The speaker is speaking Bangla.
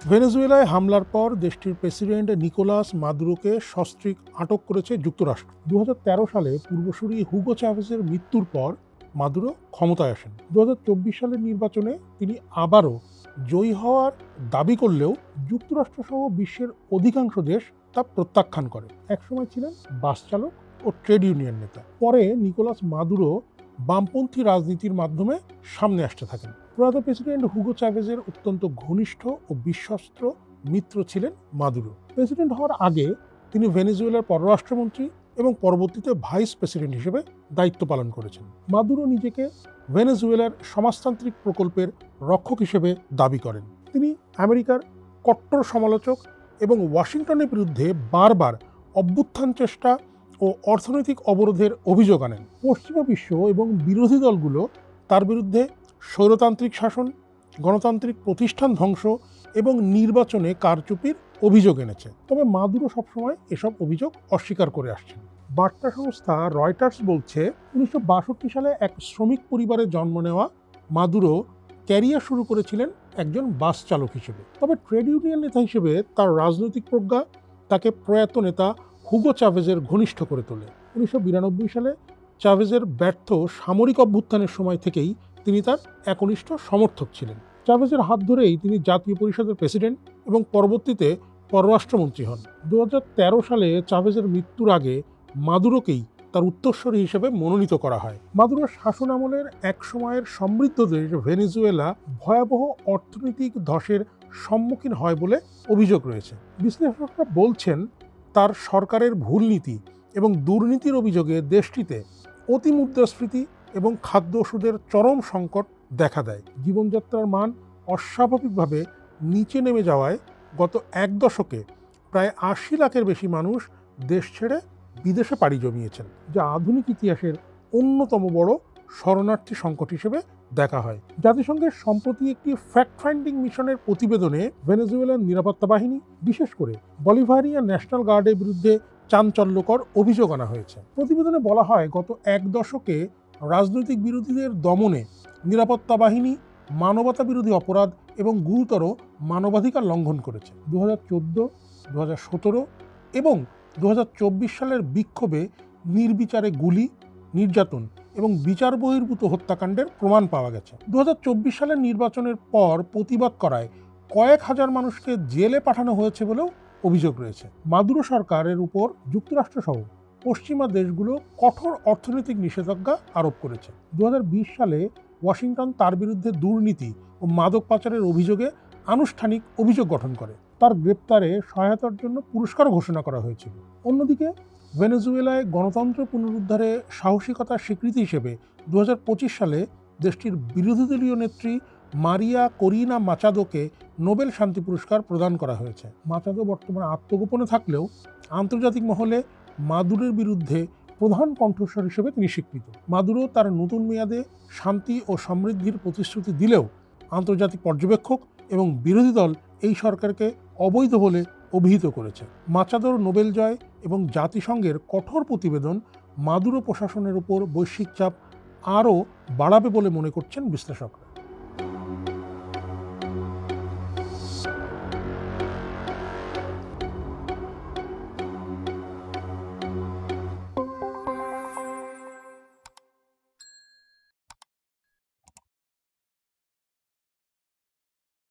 ভেনেজুয়েলায় হামলার পর দেশটির প্রেসিডেন্ট নিকোলাস মাদুরোকে সস্ত্রীক আটক করেছে যুক্তরাষ্ট্র। 2013 সালে পূর্বসূরি হুগো চাভেজের মৃত্যুর পর মাদুরো ক্ষমতায় আসেন। 2024 সালের নির্বাচনে তিনি আবারও জয়ী হওয়ার দাবি করলেও যুক্তরাষ্ট্রসহ বিশ্বের অধিকাংশ দেশ তা প্রত্যাখ্যান করে। একসময় ছিলেন বাস চালক ও ট্রেড ইউনিয়ন নেতা। পরে নিকোলাস মাদুরো বামপন্থী রাজনীতির মাধ্যমে সামনে আসতে থাকেন। প্রয়াত প্রেসিডেন্ট হুগো চাভেজের অত্যন্ত ঘনিষ্ঠ ও বিশ্বস্ত মিত্র ছিলেন মাদুরো। প্রেসিডেন্ট হওয়ার আগে তিনি ভেনেজুয়েলার পররাষ্ট্রমন্ত্রী এবং পরবর্তীতে ভাইস প্রেসিডেন্ট হিসেবে দায়িত্ব পালন করেছেন। মাদুরো নিজেকে ভেনেজুয়েলার সমাজতান্ত্রিক প্রকল্পের রক্ষক হিসেবে দাবি করেন। তিনি আমেরিকার কট্টর সমালোচক এবং ওয়াশিংটনের বিরুদ্ধে বারবার অভ্যুত্থান চেষ্টা ও অর্থনৈতিক অবরোধের অভিযোগ আনেন। পশ্চিমা বিশ্ব এবং বিরোধী দলগুলো তার বিরুদ্ধে স্বৈরতান্ত্রিক শাসন, গণতান্ত্রিক প্রতিষ্ঠান ধ্বংস এবং নির্বাচনে কারচুপির অভিযোগ এনেছে। তবে মাদুরো সবসময় এসব অভিযোগ অস্বীকার করে আসছেন। বার্তা সংস্থা রয়টার্স বলছে, 1962 সালে এক শ্রমিক পরিবারে জন্ম নেওয়া মাদুরো ক্যারিয়ার শুরু করেছিলেন একজন বাস চালক হিসেবে। তবে ট্রেড ইউনিয়ন নেতা হিসেবে তার রাজনৈতিক প্রজ্ঞা তাকে প্রয়াত নেতা হুগো চাভেজের ঘনিষ্ঠ করে তোলে। 1992 সালে চাভেজের ব্যর্থ সামরিক অভ্যুত্থানের সময় থেকেই তিনি তার একনিষ্ঠ সমর্থক ছিলেন। চাভেজের হাত ধরেই তিনি জাতীয় পরিষদের প্রেসিডেন্ট এবং পরবর্তীতে পররাষ্ট্রমন্ত্রী হন। 2013 সালে চাভেজের মৃত্যুর আগে মাদুরোকেই তার উত্তরসূরি হিসেবে মনোনীত করা হয়। মাদুরোর শাসন আমলের এক সময়ের সমৃদ্ধ দেশ ভেনেজুয়েলা ভয়াবহ অর্থনৈতিক ধসের সম্মুখীন হয় বলে অভিযোগ রয়েছে। বিশ্লেষকরা বলছেন, তার সরকারের ভুল নীতি এবং দুর্নীতির অভিযোগে দেশটিতে অতিমুদ্রাস্ফীতি এবং খাদ্য ওষুধের চরম সংকট দেখা দেয়। জীবনযাত্রার মান অস্বাভাবিকভাবে নিচে নেমে যাওয়ায় গত এক দশকে প্রায় 80 লাখের বেশি মানুষ দেশ ছেড়ে বিদেশে পাড়ি জমিয়েছেন, যা আধুনিক ইতিহাসের অন্যতম বড় শরণার্থী সংকট হিসেবে দেখা হয়। জাতিসংঘের সম্প্রতি একটি ফ্যাক্ট ফাইন্ডিং মিশনের প্রতিবেদনে ভেনেজুয়েলার নিরাপত্তা বাহিনী, বিশেষ করে বলিভারিয়ান ন্যাশনাল গার্ডের বিরুদ্ধে চাঞ্চল্যকর অভিযোগ আনা হয়েছে। প্রতিবেদনে বলা হয়, গত এক দশকে রাজনৈতিক বিরোধীদের দমনে নিরাপত্তা বাহিনী মানবতা বিরোধী অপরাধ এবং গুরুতর মানবাধিকার লঙ্ঘন করেছে। 2014, 2017 এবং 2024 সালের বিক্ষোভে নির্বিচারে গুলি, নির্যাতন এবং বিচার বহির্ভূত হত্যাকাণ্ডের প্রমাণ পাওয়া গেছে। 2024 সালের নির্বাচনের পর প্রতিবাদ করায় কয়েক হাজার মানুষকে জেলে পাঠানো হয়েছে বলেও অভিযোগ রয়েছে। মাদুরো সরকারের উপর যুক্তরাষ্ট্রসহ পশ্চিমা দেশগুলো কঠোর অর্থনৈতিক নিষেধাজ্ঞা আরোপ করেছে। 2020 সালে ওয়াশিংটন তার বিরুদ্ধে দুর্নীতি ও মাদক পাচারের অভিযোগে আনুষ্ঠানিক অভিযোগ গঠন করে। তার গ্রেপ্তারে সহায়তার জন্য পুরস্কার ঘোষণা করা হয়েছিল। অন্যদিকে ভেনেজুয়েলায় গণতন্ত্র পুনরুদ্ধারে সাহসিকতার স্বীকৃতি হিসেবে 2025 সালে দেশটির বিরোধী দলীয় নেত্রী মারিয়া করিনা মাচাদোকে নোবেল শান্তি পুরস্কার প্রদান করা হয়েছে। মাচাদো বর্তমানে আত্মগোপনে থাকলেও আন্তর্জাতিক মহলে মাদুরোর বিরুদ্ধে প্রধান কণ্ঠস্বর হিসেবে তিনি স্বীকৃত। মাদুরো তার নতুন মেয়াদে শান্তি ও সমৃদ্ধির প্রতিশ্রুতি দিলেও আন্তর্জাতিক পর্যবেক্ষক এবং বিরোধী দল এই সরকারকে অবৈধ বলে অভিহিত করেছে। মাচাদোর নোবেল জয় এবং জাতিসংঘের কঠোর প্রতিবেদন মাদুরো প্রশাসনের উপর বৈশ্বিক চাপ আরও বাড়াবে বলে মনে করছেন বিশ্লেষকরা।